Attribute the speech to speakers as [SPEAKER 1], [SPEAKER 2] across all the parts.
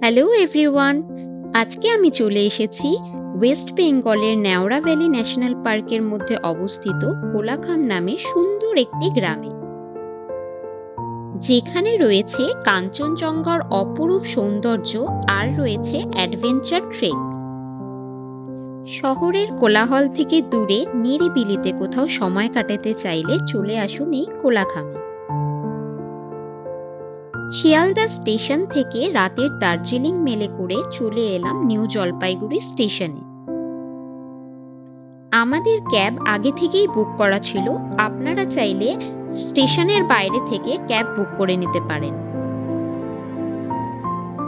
[SPEAKER 1] Hello everyone, আজকে আমি চলে এসেছি ওয়েস্ট বেঙ্গলের নেওড়া ভ্যালি ন্যাশনাল পার্কের মধ্যে অবস্থিত কোলাখাম নামে সুন্দর একটি গ্রামে, যেখানে রয়েছে কাঞ্চনজঙ্ঘার অপরূপ সৌন্দর্য আর রয়েছে অ্যাডভেঞ্চার ট্রেক। শহরের কোলাহল থেকে দূরে নিরিবিলিতে কোথাও সময় কাটাতে চাইলে চলে আসুন এই কোলাখামে। শিয়ালদা স্টেশন থেকে রাতের দার্জিলিং মেলে করে চলে এলাম নিউ জলপাইগুড়ি স্টেশনে। আমাদের ক্যাব আগে থেকেই বুক করা ছিল, আপনারা চাইলে স্টেশনের বাইরে থেকে ক্যাব বুক করে নিতে পারেন।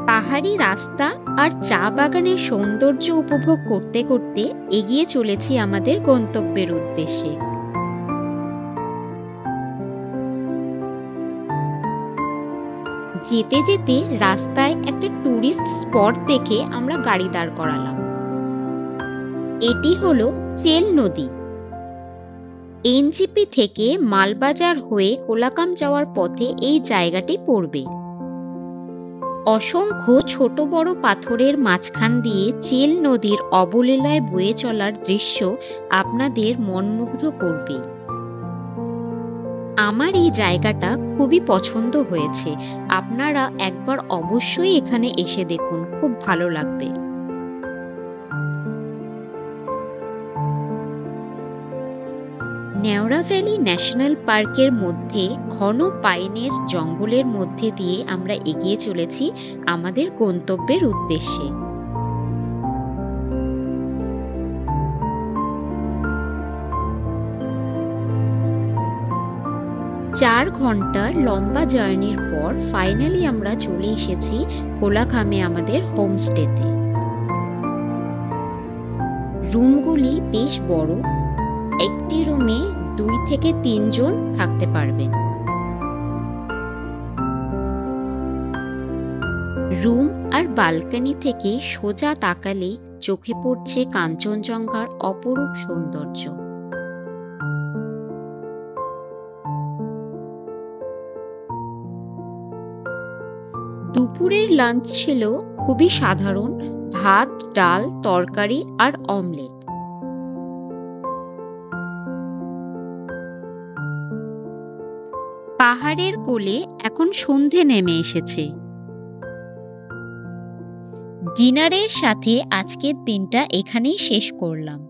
[SPEAKER 1] পাহাড়ি রাস্তা আর চা বাগানের সৌন্দর্য উপভোগ করতে করতে এগিয়ে চলেছি আমাদের গন্তব্যের উদ্দেশ্যে। যেতে যেতে রাস্তায় একটা টুরিস্ট স্পট দেখে আমরা গাড়ি দাঁড় করালাম। এটি হলো চেল নদী। এনজিপি থেকে মালবাজার হয়ে কোলাখাম যাওয়ার পথে এই জায়গাটি পড়বে। অসংখ্য ছোট বড় পাথরের মাঝখান দিয়ে চেল নদীর অবলীলায় বয়ে চলার দৃশ্য আপনাদের মনমুগ্ধ করবে। আমার এই জায়গাটা খুবই পছন্দ হয়েছে, আপনারা একবার অবশ্যই এখানে এসে দেখুন, খুব ভালো লাগবে। নেওড়া ভ্যালি ন্যাশনাল পার্কের মধ্যে ঘন পাইনের জঙ্গলের মধ্যে দিয়ে আমরা এগিয়ে চলেছি আমাদের গন্তব্যের উদ্দেশ্যে। 4 ঘন্টার লম্বা জার্নির পর ফাইনালি আমরা চলে এসেছি কোলাখামে আমাদের হোমস্টেতে। রুমগুলি বেশ বড়, একটি রুমে 2 থেকে 3 জন থাকতে পারবেন। রুম আর বালকনি থেকে সোজা তাকালেই চোখে পড়ছে কাঞ্চনজঙ্ঘার অপরূপ সৌন্দর্য। দুপুরের লাঞ্চ ছিল খুবই সাধারণ, ভাত, ডাল, তরকারি আর অমলেট। পাহাড়ের কোলে এখন সন্ধে নেমে এসেছে। ডিনারের সাথে আজকের দিনটা এখানেই শেষ করলাম।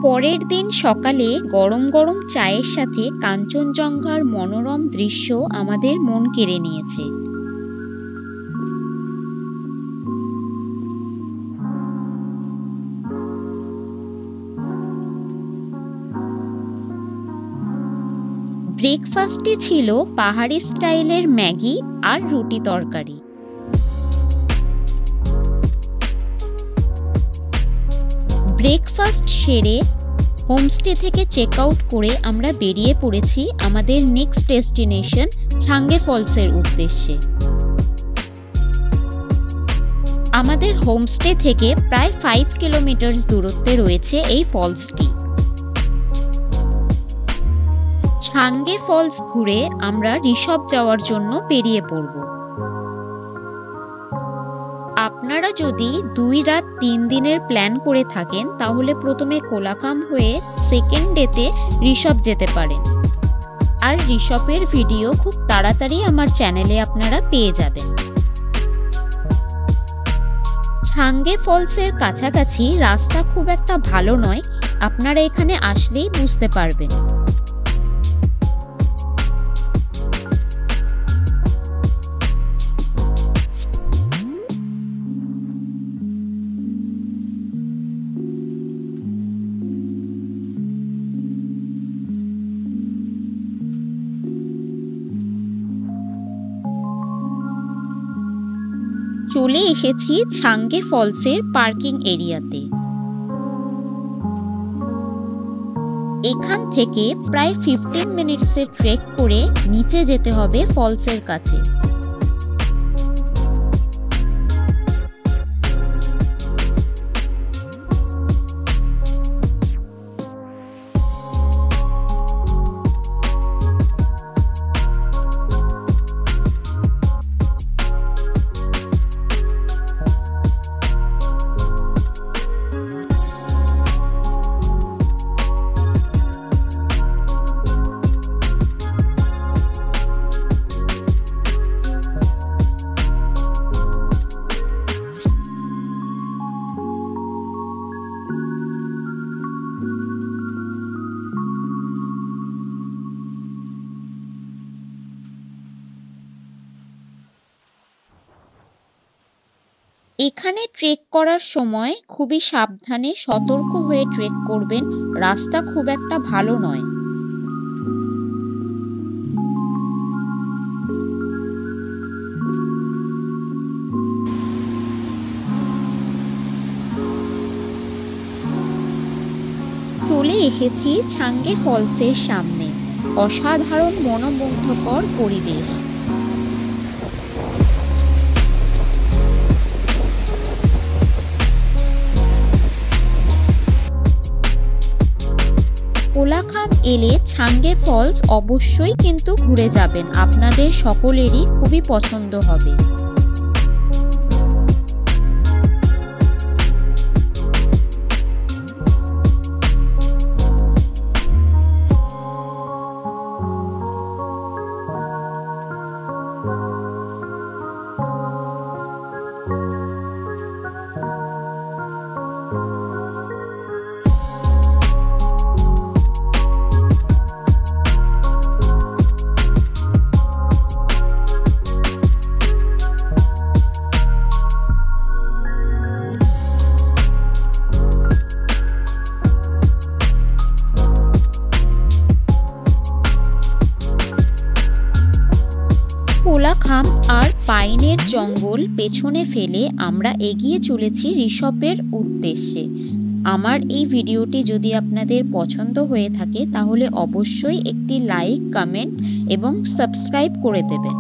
[SPEAKER 1] পরের দিন সকালে গরম গরম চায়ের সাথে কাঞ্চনজঙ্ঘার মনোরম দৃশ্য আমাদের মন কেড়ে নিয়েছে। ব্রেকফাস্টে ছিল পাহাড়ি স্টাইলের ম্যাগি আর রুটি তরকারি। ব্রেকফাস্ট সেরে হোমস্টে থেকে চেক আউট করে আমরা বেরিয়ে পড়েছি আমাদের নেক্সট ডেস্টিনেশন ছাঙ্গে ফলসের উদ্দেশ্যে। আমাদের হোমস্টে থেকে প্রায় 5 কিলোমিটার দূরত্বে রয়েছে এই ফলসটি। ছাঙ্গে ফলস ঘুরে আমরা ঋষভ যাওয়ার জন্য বেরিয়ে পড়ব। আপনারা যদি 2 রাত 3 দিনের প্ল্যান করে থাকেন তাহলে প্রথমে কোলাখাম হয়ে সেকেন্ড ডেতে ঋষভ যেতে পারেন, আর ঋষভের ভিডিও খুব তাড়াতাড়ি আমার চ্যানেলে আপনারা পেয়ে যাবেন। ছাঙ্গে ফলসের কাছাকাছি রাস্তা খুব একটা ভালো নয়, আপনারা এখানে আসলেই বুঝতে পারবেন। চলে এসেছি ছাঙ্গে ফলসের পার্কিং এরিয়াতে। এখান থেকে প্রায় 15 মিনিটসের ট্রেক করে নিচে যেতে হবে ফলসের কাছে। এখানে ট্রেক করার সময় খুবই সাবধানে সতর্ক হয়ে ট্রেক করবেন, রাস্তা খুব একটা ভালো নয়। চলে এসেছি ছাঙ্গে ফলসের সামনে। অসাধারণ মনোমুগ্ধকর পরিবেশ। কোলাখাম এলে ছাঙ্গে ফলস অবশ্যই কিন্তু ঘুরে যাবেন, আপনাদের সকলেরই খুবই পছন্দ হবে। কোলাখাম আর পাইনের জঙ্গল পেছনে ফেলে আমরা এগিয়ে চলেছি ঋষভের উদ্দেশ্যে। আমার এই ভিডিওটি যদি আপনাদের পছন্দ হয়ে থাকে তাহলে অবশ্যই একটি লাইক, কমেন্ট এবং সাবস্ক্রাইব করে দেবেন।